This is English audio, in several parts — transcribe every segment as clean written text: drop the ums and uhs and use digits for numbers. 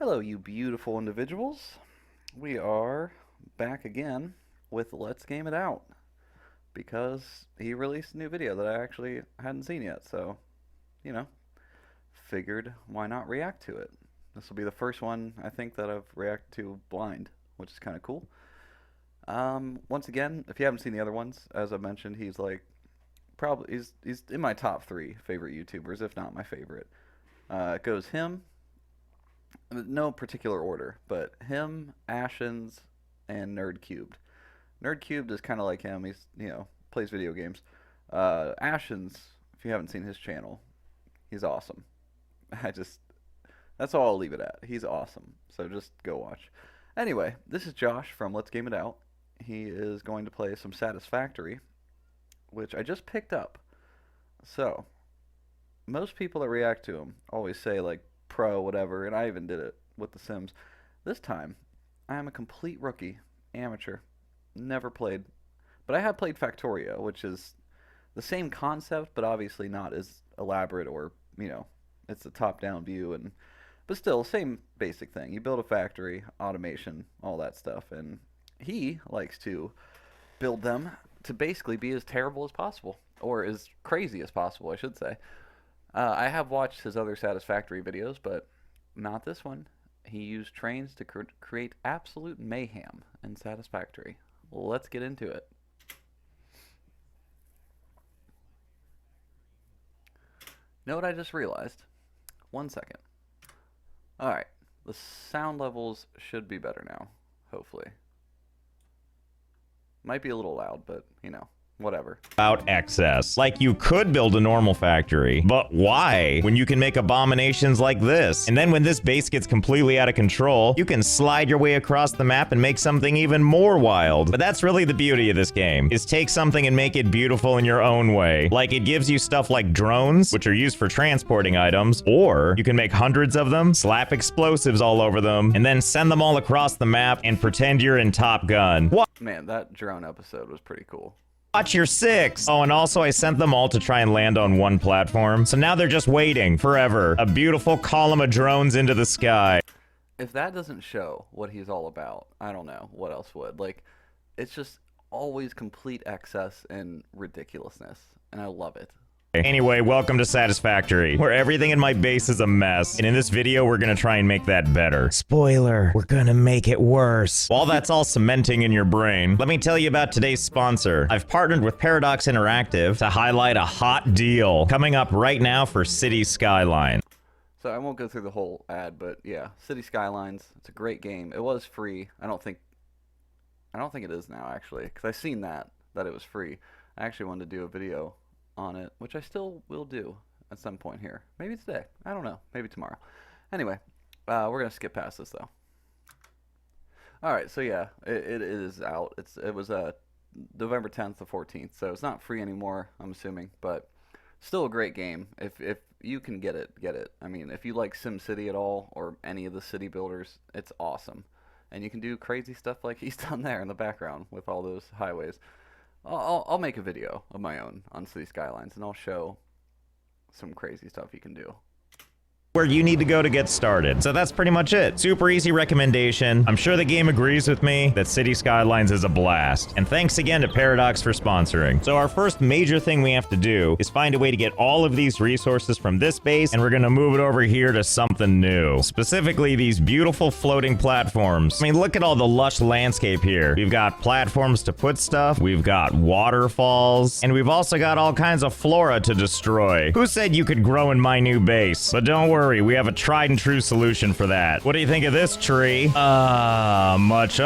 Hello, you beautiful individuals. We are back again with Let's Game It Out because he released a new video that I actually hadn't seen yet, so, figured why not react to it. This will be the first one I think that I've reacted to blind, which is kind of cool. Once again, if you haven't seen the other ones, as I mentioned, he's he's in my top 3 favorite YouTubers, if not my favorite. It goes him, no particular order, but him, Ashens, and Nerd Cubed. Nerd Cubed is kind of like him. He's, plays video games. Ashens, if you haven't seen his channel, he's awesome. That's all I'll leave it at. He's awesome. So just go watch. Anyway, this is Josh from Let's Game It Out. He is going to play some Satisfactory, which I just picked up. So, most people that react to him always say, like, pro, whatever, and I even did it with The Sims. This time, I am a complete rookie, amateur, never played, but I have played Factorio, which is the same concept, but obviously not as elaborate or, it's a top-down view, but still, same basic thing. You build a factory, automation, all that stuff, and he likes to build them to basically be as terrible as possible, or as crazy as possible, I should say. I have watched his other Satisfactory videos, but not this one. He used trains to create absolute mayhem in Satisfactory. Let's get into it. Know what I just realized? 1 second. Alright, the sound levels should be better now, hopefully. Might be a little loud, but, whatever. About excess. Like you could build a normal factory, but why? When you can make abominations like this. And then when this base gets completely out of control, you can slide your way across the map and make something even more wild. But that's really the beauty of this game, is take something and make it beautiful in your own way. Like it gives you stuff like drones, which are used for transporting items, or you can make hundreds of them, slap explosives all over them, and then send them all across the map and pretend you're in Top Gun. What? Man, that drone episode was pretty cool. Watch your 6! Oh, and also I sent them all to try and land on one platform, so now they're just waiting forever. A beautiful column of drones into the sky. If that doesn't show what he's all about, I don't know what else would. Like, it's just always complete excess and ridiculousness, and I love it. Anyway, welcome to Satisfactory, where everything in my base is a mess, and in this video we're gonna try and make that better. Spoiler, we're gonna make it worse. While that's all cementing in your brain, let me tell you about today's sponsor. I've partnered with Paradox Interactive to highlight a hot deal coming up right now for City Skylines. So I won't go through the whole ad, but yeah, City Skylines, it's a great game. It was free. I don't think it is now, actually, because I've seen that it was free. I actually wanted to do a video on it, which I still will do at some point here. Maybe today. I don't know. Maybe tomorrow. Anyway, we're going to skip past this, though. Alright, so yeah, it is out. It was November 10th to 14th, so it's not free anymore, I'm assuming, but still a great game. If you can get it, get it. I mean, if you like SimCity at all, or any of the city builders, it's awesome. And you can do crazy stuff like he's done there in the background with all those highways. I'll make a video of my own on City Skylines, and I'll show some crazy stuff you can do. Where you need to go to get started. So that's pretty much it. Super easy recommendation. I'm sure the game agrees with me that City Skylines is a blast. And thanks again to Paradox for sponsoring. So our first major thing we have to do is find a way to get all of these resources from this base, and we're gonna move it over here to something new. Specifically, these beautiful floating platforms. I mean, look at all the lush landscape here. We've got platforms to put stuff, we've got waterfalls, and we've also got all kinds of flora to destroy. Who said you could grow in my new base? But don't worry, we have a tried and true solution for that. What do you think of this tree? Much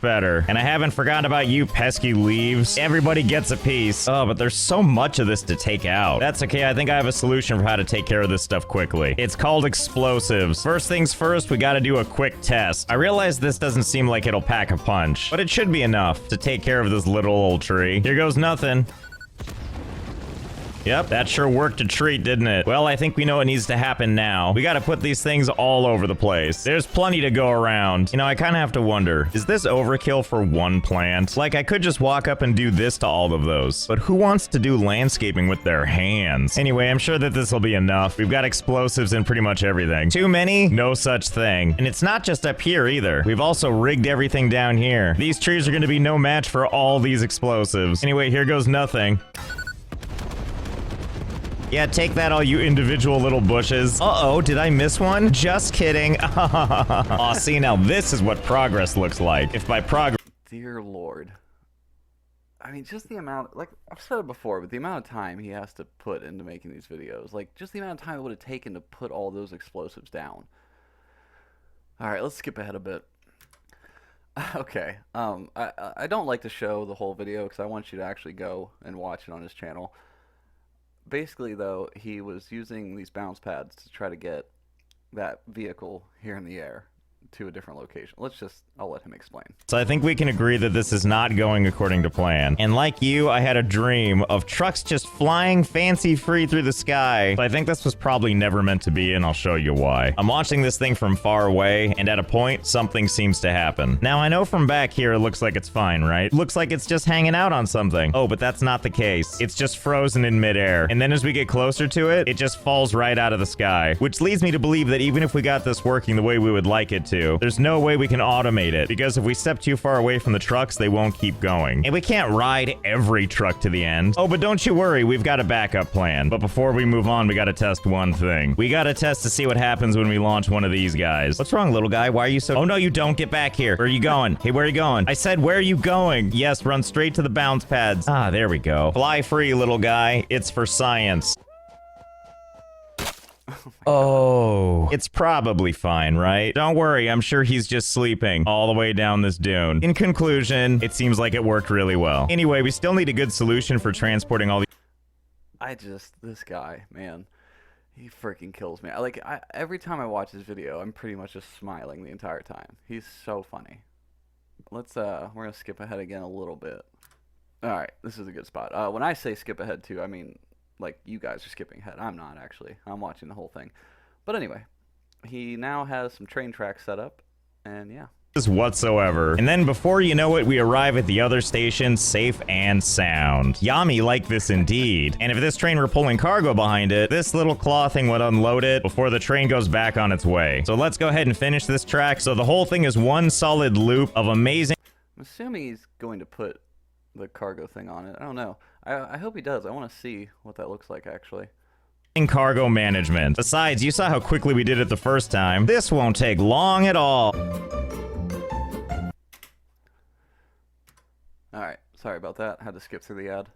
better. And I haven't forgotten about you pesky leaves. Everybody gets a piece. Oh, but there's so much of this to take out. That's okay, I think I have a solution for how to take care of this stuff quickly. It's called explosives. First things first, we gotta do a quick test. I realize this doesn't seem like it'll pack a punch, but it should be enough to take care of this little old tree. Here goes nothing. Yep, that sure worked a treat, didn't it? Well, I think we know what needs to happen now. We gotta put these things all over the place. There's plenty to go around. You know, I kinda have to wonder, is this overkill for one plant? Like, I could just walk up and do this to all of those. But who wants to do landscaping with their hands? Anyway, I'm sure that this will be enough. We've got explosives in pretty much everything. Too many? No such thing. And it's not just up here either. We've also rigged everything down here. These trees are gonna be no match for all these explosives. Anyway, here goes nothing. Yeah, take that, all you individual little bushes. Uh-oh, did I miss one? Just kidding. Aw, see, now this is what progress looks like. If by progress... Dear Lord. I mean, just the amount, like, I've said it before, but the amount of time he has to put into making these videos, like, just the amount of time it would have taken to put all those explosives down. Alright, let's skip ahead a bit. Okay, I don't like to show the whole video because I want you to actually go and watch it on his channel. Basically, though, he was using these bounce pads to try to get that vehicle here in the air to a different location. I'll let him explain. So I think we can agree that this is not going according to plan. And like you, I had a dream of trucks just flying fancy free through the sky. So I think this was probably never meant to be, and I'll show you why. I'm watching this thing from far away, and at a point, something seems to happen. Now, I know from back here it looks like it's fine, right? Looks like it's just hanging out on something. Oh, but that's not the case. It's just frozen in midair. And then as we get closer to it, it just falls right out of the sky. Which leads me to believe that even if we got this working the way we would like it to, there's no way we can automate it, because if we step too far away from the trucks, they won't keep going. And we can't ride every truck to the end. Oh, but don't you worry, we've got a backup plan. But before we move on, we gotta test one thing. We gotta test to see what happens when we launch one of these guys. What's wrong, little guy? Why are you so... Oh, no, you don't. Get back here. Where are you going? Hey, where are you going? I said, where are you going? Yes, run straight to the bounce pads. Ah, there we go. Fly free, little guy. It's for science. Oh, it's probably fine, right? Don't worry, I'm sure he's just sleeping all the way down this dune. In conclusion, it seems like it worked really well. Anyway, we still need a good solution for transporting all these... This guy, man, he freaking kills me. Every time I watch his video, I'm pretty much just smiling the entire time. He's so funny. We're gonna skip ahead again a little bit. Alright, this is a good spot. When I say skip ahead too, I mean, like, you guys are skipping ahead. I'm not, actually. I'm watching the whole thing. But anyway, he now has some train tracks set up, and yeah. Whatsoever. And then before you know it, we arrive at the other station, safe and sound. Yummy like this indeed. And if this train were pulling cargo behind it, this little claw thing would unload it before the train goes back on its way. So let's go ahead and finish this track so the whole thing is one solid loop of amazing... I'm assuming he's going to put the cargo thing on it. I don't know. I hope he does. I want to see what that looks like, actually. Cargo management. Besides, you saw how quickly we did it the first time. This won't take long at all. Alright, sorry about that. Had to skip through the ad.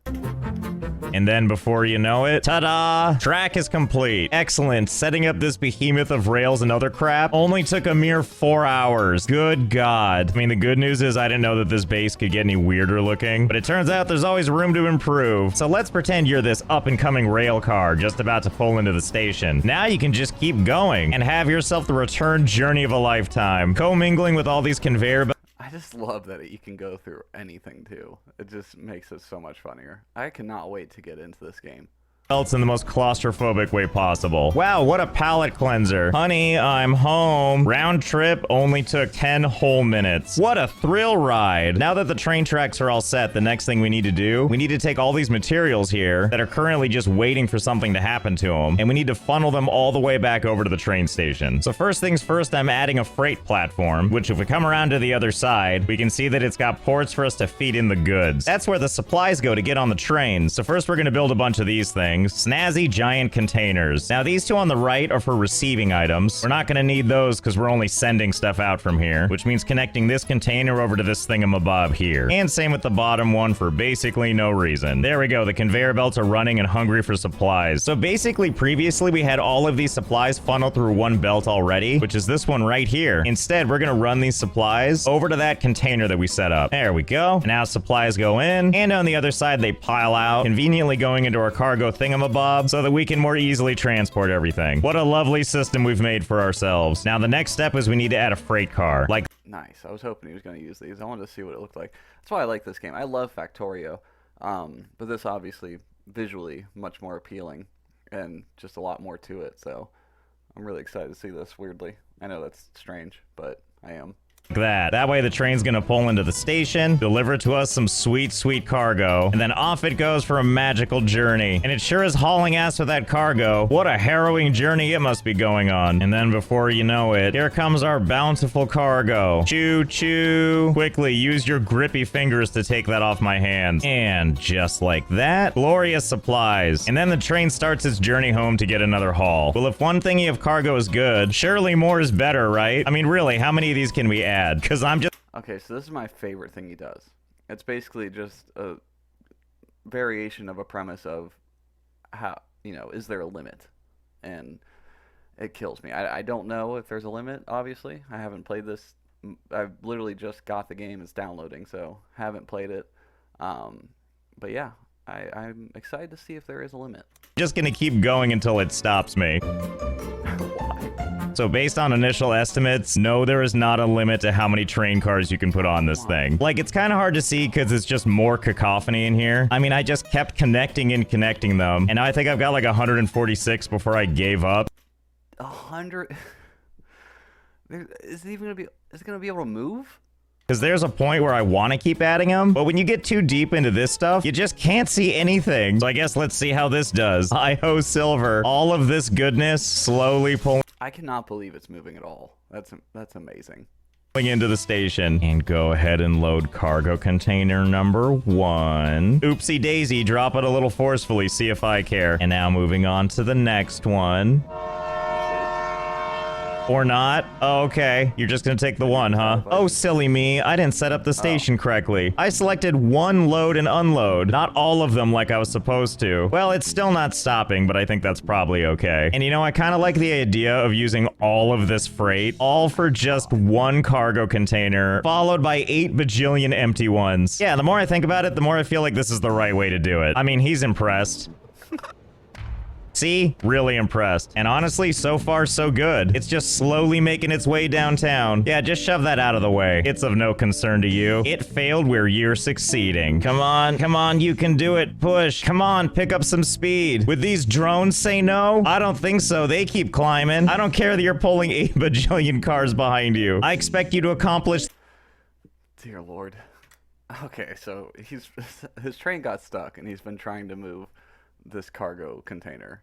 And then before you know it, ta-da! Track is complete. Excellent. Setting up this behemoth of rails and other crap only took a mere 4 hours. Good God. I mean, the good news is I didn't know that this base could get any weirder looking, but it turns out there's always room to improve. So let's pretend you're this up-and-coming rail car just about to pull into the station. Now you can just keep going and have yourself the return journey of a lifetime, commingling with all these conveyor belts. I just love that you can go through anything, too. It just makes it so much funnier. I cannot wait to get into this game. Belts in the most claustrophobic way possible. Wow, what a palate cleanser. Honey, I'm home. Round trip only took 10 whole minutes. What a thrill ride. Now that the train tracks are all set, the next thing we need to do, we need to take all these materials here that are currently just waiting for something to happen to them, and we need to funnel them all the way back over to the train station. So first things first, I'm adding a freight platform, which if we come around to the other side, we can see that it's got ports for us to feed in the goods. That's where the supplies go to get on the train. So first we're gonna build a bunch of these things. Snazzy giant containers. Now these two on the right are for receiving items. We're not gonna need those because we're only sending stuff out from here, which means connecting this container over to this thingamabob here. And same with the bottom one for basically no reason. There we go, the conveyor belts are running and hungry for supplies. So basically previously we had all of these supplies funneled through one belt already, which is this one right here. Instead, we're gonna run these supplies over to that container that we set up. There we go. And now supplies go in, and on the other side they pile out, conveniently going into our cargo thingamabob so that we can more easily transport everything. What a lovely system we've made for ourselves. Now the next step is we need to add a freight car. Like, nice. I was hoping he was going to use these. I wanted to see what it looked like. That's why I like this game. I love Factorio, but this obviously visually much more appealing and just a lot more to it. So I'm really excited to see this, weirdly. I know that's strange, but I am. That way the train's gonna pull into the station, deliver to us some sweet, sweet cargo, and then off it goes for a magical journey. And it sure is hauling ass with that cargo. What a harrowing journey it must be going on. And then before you know it, here comes our bountiful cargo. Choo choo. Quickly, use your grippy fingers to take that off my hands. And just like that, glorious supplies. And then the train starts its journey home to get another haul. Well, if one thingy of cargo is good, surely more is better, right? I mean, really, how many of these can we add? Because I'm just... Okay, so this is my favorite thing he does. It's basically just a variation of a premise of how, is there a limit? And it kills me. I don't know if there's a limit, obviously. I haven't played this. I've literally just got the game. It's downloading, so haven't played it. But yeah, I'm excited to see if there is a limit. Just gonna keep going until it stops me. So based on initial estimates, no, there is not a limit to how many train cars you can put on this thing. Like, it's kind of hard to see because it's just more cacophony in here. I mean, I just kept connecting and connecting them, and now I think I've got like 146 before I gave up. 100? Is it gonna be able to move? Because there's a point where I want to keep adding them, but when you get too deep into this stuff, you just can't see anything. So I guess let's see how this does. Hi-ho silver. All of this goodness slowly pulling... I cannot believe it's moving at all. That's amazing. Into the station. And go ahead and load cargo container number 1. Oopsie daisy, drop it a little forcefully, see if I care. And now moving on to the next one. Or not? Oh, okay. You're just gonna take the one, huh? Oh, silly me. I didn't set up the station correctly. I selected one load and unload, not all of them like I was supposed to. Well, it's still not stopping, but I think that's probably okay. And I kind of like the idea of using all of this freight, all for just one cargo container, followed by 8 bajillion empty ones. Yeah, the more I think about it, the more I feel like this is the right way to do it. I mean, he's impressed. See? Really impressed. And honestly, so far, so good. It's just slowly making its way downtown. Yeah, just shove that out of the way. It's of no concern to you. It failed where you're succeeding. Come on, you can do it. Push. Come on, pick up some speed. Would these drones say no? I don't think so. They keep climbing. I don't care that you're pulling 8 bajillion cars behind you. I expect you to accomplish... Dear Lord. Okay, so his train got stuck, and he's been trying to move this cargo container.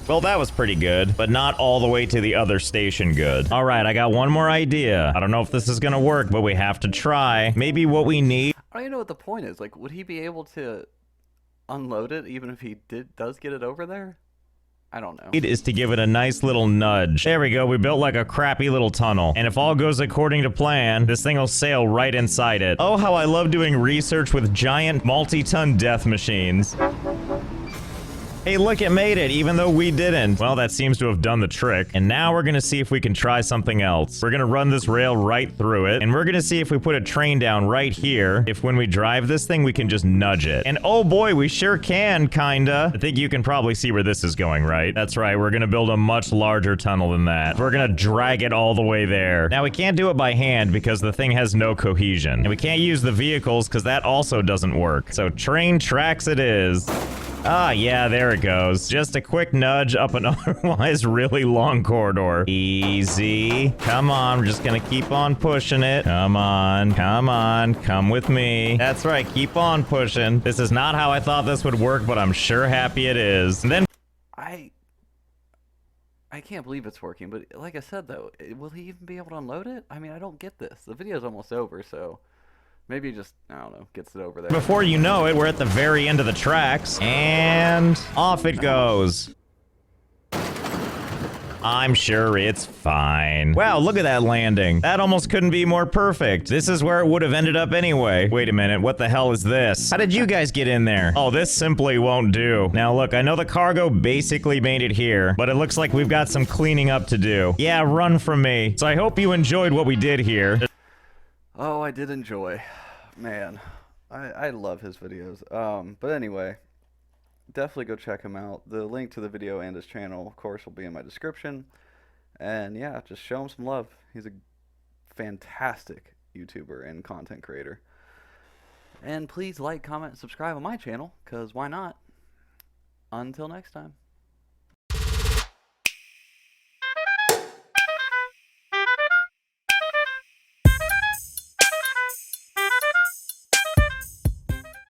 Well, that was pretty good, but not all the way to the other station good. All right, I got one more idea. I don't know if this is gonna work, but we have to try. Maybe what we need... I don't even know what the point is. Like, would he be able to unload it even if he does get it over there? I don't know. Is to give it a nice little nudge. There we go. We built like a crappy little tunnel. And if all goes according to plan, this thing will sail right inside it. Oh, how I love doing research with giant multi-ton death machines. Hey, look, it made it, even though we didn't. Well, that seems to have done the trick. And now we're gonna see if we can try something else. We're gonna run this rail right through it, and we're gonna see if we put a train down right here, if when we drive this thing, we can just nudge it. And oh boy, we sure can, kinda. I think you can probably see where this is going, right? That's right, we're gonna build a much larger tunnel than that. We're gonna drag it all the way there. Now, we can't do it by hand because the thing has no cohesion. And we can't use the vehicles because that also doesn't work. So train tracks it is. Ah, yeah, there it goes. Just a quick nudge up an otherwise really long corridor. Easy. Come on, we're just gonna keep on pushing it. Come on, come with me. That's right, keep on pushing. This is not how I thought this would work, but I'm sure happy it is. And then... I can't believe it's working, but like I said, though, will he even be able to unload it? I mean, I don't get this. The video's almost over, so... maybe he just, I don't know, gets it over there. Before you know it, we're at the very end of the tracks, and off it goes. I'm sure it's fine. Wow, look at that landing. That almost couldn't be more perfect. This is where it would have ended up anyway. Wait a minute, what the hell is this? How did you guys get in there? Oh, this simply won't do. Now look, I know the cargo basically made it here, but it looks like we've got some cleaning up to do. Yeah, run from me. So I hope you enjoyed what we did here. Oh, I did enjoy. Man, I love his videos. But anyway, definitely go check him out. The link to the video and his channel, of course, will be in my description. And yeah, just show him some love. He's a fantastic YouTuber and content creator. And please like, comment, and subscribe on my channel, because why not? Until next time.